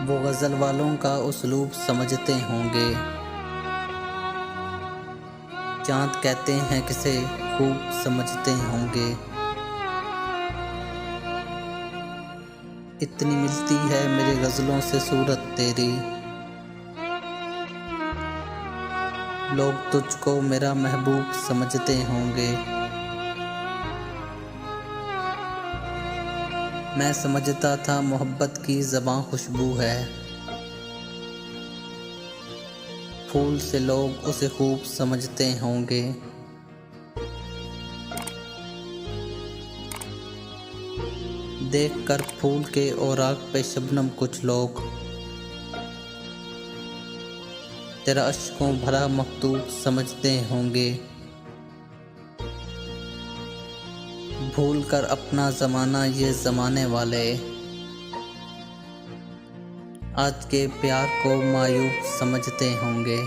वो गज़ल वालों का उसलूब समझते होंगे। चाँद कहते हैं किसे खूब समझते होंगे। इतनी मिलती है मेरी गज़लों से सूरत तेरी, लोग तुझको मेरा महबूब समझते होंगे। मैं समझता था मोहब्बत की ज़बां खुशबू है, फूल से लोग उसे खूब समझते होंगे। देखकर फूल के औराक पे शबनम कुछ लोग तेरा अश्कों भरा मकतूब समझते होंगे। भूल कर अपना ज़माना ये ज़माने वाले आज के प्यार को मायूब समझते होंगे।